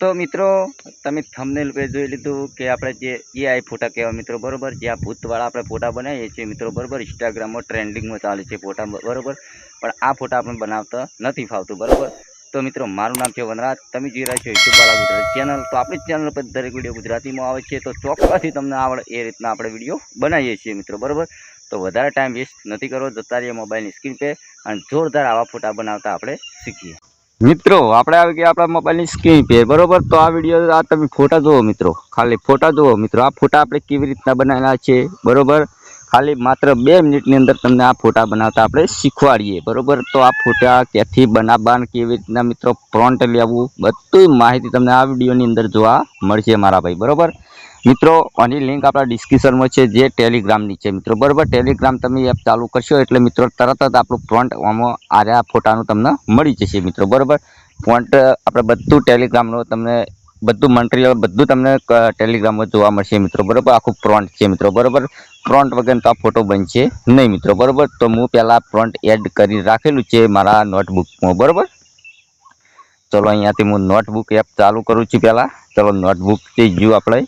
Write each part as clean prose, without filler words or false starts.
તો મિત્રો તમે થંબનેલ पे જોઈ લીધું કે આપણે જે એઆઈ ફોટા કહેવાય મિત્રો બરોબર, જે આ ભૂતવાળા આપણે ફોટા બનાવીએ છીએ મિત્રો બરોબર, ઇન્સ્ટાગ્રામમાં ટ્રેન્ડિંગમાં ચાલે છે ફોટા બરોબર, પણ આ ફોટા આપણે બનાવતા નથી ફાવતું બરોબર। તો મિત્રો મારું નામ છે વનરાજ, તમે જોઈ રહ્યા છો યુટ્યુબ વાળા ગુજરાતી ચેનલ। તો આપણી ચેનલ પર દરેક વિડીયો ગુજરાતીમાં આવે છે, તો ચોક્કસથી તમને આવડે એ રીતના આપણે વિડીયો બનાવીએ છીએ મિત્રો બરોબર। તો વધારે ટાઈમ વેસ્ટ નથી કરવો, જતા રહીએ મોબાઈલની સ્ક્રીન पे અને જોરદાર આવા ફોટા બનાવતા આપણે શીખીએ। મિત્રો આપણે આવી ગયા આપણા મોબાઈલની સ્ક્રીન पे બરોબર। તો આ વિડીયો આ તમે ફોટા જુઓ મિત્રો, ખાલી ફોટા જુઓ મિત્રો। આ ફોટા આપણે કેવી રીતના બનાવેલા છે બરોબર, ખાલી માત્ર 2 મિનિટની અંદર તમને આ ફોટા બનાવતા આપણે શીખવાડીએ બરોબર। તો આ ફોટા ક્યાંથી બનાવવા, કેવી રીતના મિત્રો ફ્રન્ટ લેવું, બધી માહિતી તમને આ વિડીયોની અંદર જોવા મળશે મારા ભાઈ બરોબર। મિત્રો આની લિંક આપણા ડિસ્ક્રિપ્શનમાં છે, જે ટેલિગ્રામની છે મિત્રો બરોબર। ટેલિગ્રામ તમે એપ ચાલુ કરશો એટલે મિત્રો તરત જ આપણું ફ્રન્ટ આમાં આ ફોટાનું તમને મળી જશે મિત્રો બરોબર। ફોન્ટ આપણે બધું ટેલિગ્રામનું તમને બધું મટીરિયલ બધું તમને ટેલિગ્રામમાં જોવા મળશે મિત્રો બરોબર। આખું ફ્રન્ટ છે મિત્રો બરોબર, ફ્રન્ટ વગર તો આ ફોટો બનશે નહીં મિત્રો બરોબર। તો હું પહેલાં ફ્રન્ટ એડ કરી રાખેલું છે મારા નોટબુકમાં બરોબર। ચલો અહીંયાથી હું નોટબુક એપ ચાલુ કરું છું પહેલાં। ચલો નોટબુકથી જો આપણે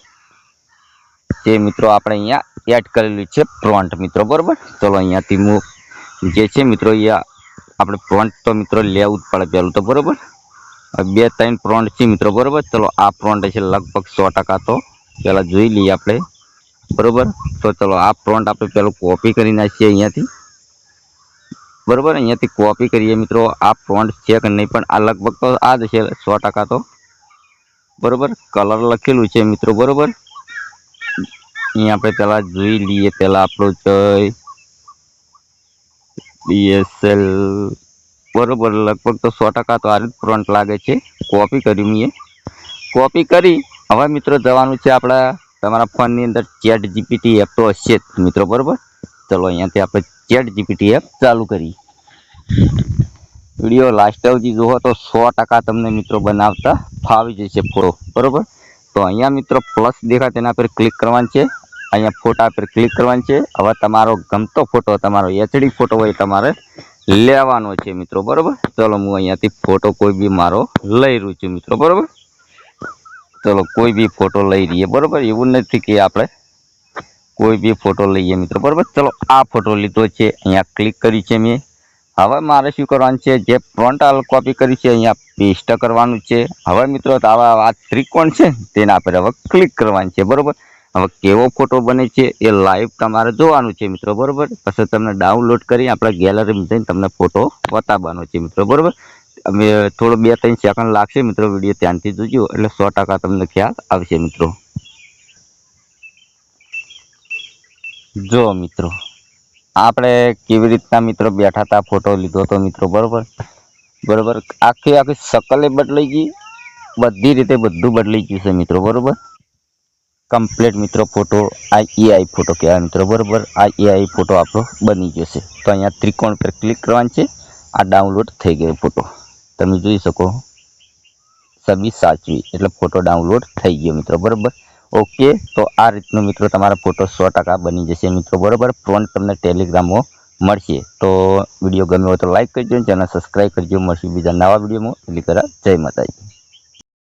જે મિત્રો આપણે અહીંયા એડ કરેલું છે ફ્રન્ટ મિત્રો બરોબર। ચલો અહીંયાથી હું જે છે મિત્રો અહીંયા આપણે ફ્રન્ટ તો મિત્રો લેવું જ પડે પહેલું તો બરોબર। 2-3 ફ્રન્ટ છે મિત્રો બરોબર। ચલો આ ફ્રન્ટ છે લગભગ 100% તો પહેલાં જોઈ લઈએ આપણે બરોબર। તો ચલો આ ફ્રન્ટ આપણે પહેલું કોપી કરી નાખીએ અહીંયાથી બરોબર। અહીંયાથી કોપી કરીએ મિત્રો। આ ફ્રન્ટ છે કે નહીં, પણ આ લગભગ તો આ જ છે 100% તો બરોબર। કલર લખેલું છે મિત્રો બરોબર। અહીંયા આપણે પહેલાં જોઈ લઈએ, પહેલાં આપણું DSL બરોબર, લગભગ તો 100% તો આ જ ફ્રન્ટ લાગે છે। કોપી કર્યું મેં, કોપી કરી હવે મિત્રો જવાનું છે આપણા તમારા ફોનની અંદર ચેટ જીપીટી એપ તો હશે જ મિત્રો બરોબર। ચલો અહીંયાથી આપણે ચેટ જીપીટી એપ ચાલુ કરી, વિડીયો લાસ્ટ સુધી જુઓ તો 100% તમને મિત્રો બનાવતા ફાવી જશે ફોટો બરોબર। તો અહીંયા મિત્રો પ્લસ દેખાય તેના પર ક્લિક કરવાનું છે, અહીંયા ફોટા પર ક્લિક કરવાનું છે। હવે તમારો ગમતો ફોટો, તમારો HD ફોટો હોય તમારે લેવાનો છે મિત્રો બરોબર। ચલો હું અહીંયાથી ફોટો કોઈ બી મારો લઈ રહ્યું છું મિત્રો બરોબર। ચલો કોઈ બી ફોટો લઈ રહીએ બરોબર, એવું નથી કે આપણે કોઈ બી ફોટો લઈએ મિત્રો બરોબર। ચલો આ ફોટો લીધો છે, અહીંયા ક્લિક કરી છે મેં। હવે મારે શું કરવાનું છે, જે ફ્રન્ટ કોપી કરી છે અહીંયા પેસ્ટ કરવાનું છે। હવે મિત્રો આવા આ ત્રિકોણ છે તેના પર હવે ક્લિક કરવાનું છે બરોબર। હવે કેવો ફોટો બને છે એ લાઈવ તમારે જોવાનું છે મિત્રો બરોબર। પછી તમને ડાઉનલોડ કરી આપણે ગેલેરીમાં જઈને તમને ફોટો બતાવવાનો છે મિત્રો બરોબર। અમે થોડો 2-3 સેકન્ડ લાગશે મિત્રો, વિડીયો ધ્યાનથી જોજો એટલે 100% તમને ખ્યાલ આવશે મિત્રો। જો મિત્રો આપણે કેવી રીતના મિત્રો બેઠા હતા, ફોટો લીધો હતો મિત્રો બરોબર બરોબર। આખી શકલે બદલાઈ ગઈ, બધી રીતે બધું બદલાઈ ગયું છે મિત્રો બરોબર। કમ્પ્લીટ મિત્રો ફોટો આ એઆઈ ફોટો કહેવાય મિત્રો બરોબર। આ એઆઈ ફોટો આપણો બની જશે। તો અહીંયા ત્રિકોણ પર ક્લિક કરવાનું છે, આ ડાઉનલોડ થઈ ગયો ફોટો તમે જોઈ શકો, છબી સાચવી એટલે ફોટો ડાઉનલોડ થઈ ગયો મિત્રો બરોબર। ઓકે, તો આ રીતનો મિત્રો તમારા ફોટો 100% બની જશે મિત્રો બરોબર। ફ્રન્ટ તમને ટેલિગ્રામમાં મળશે। તો વિડીયો ગમ્યો હોય તો લાઈક કરજો, ચેનલ સબસ્ક્રાઈબ કરજો। મળશે બીજા નવા વિડીયોમાં, એટલી કરા જય માતાજી।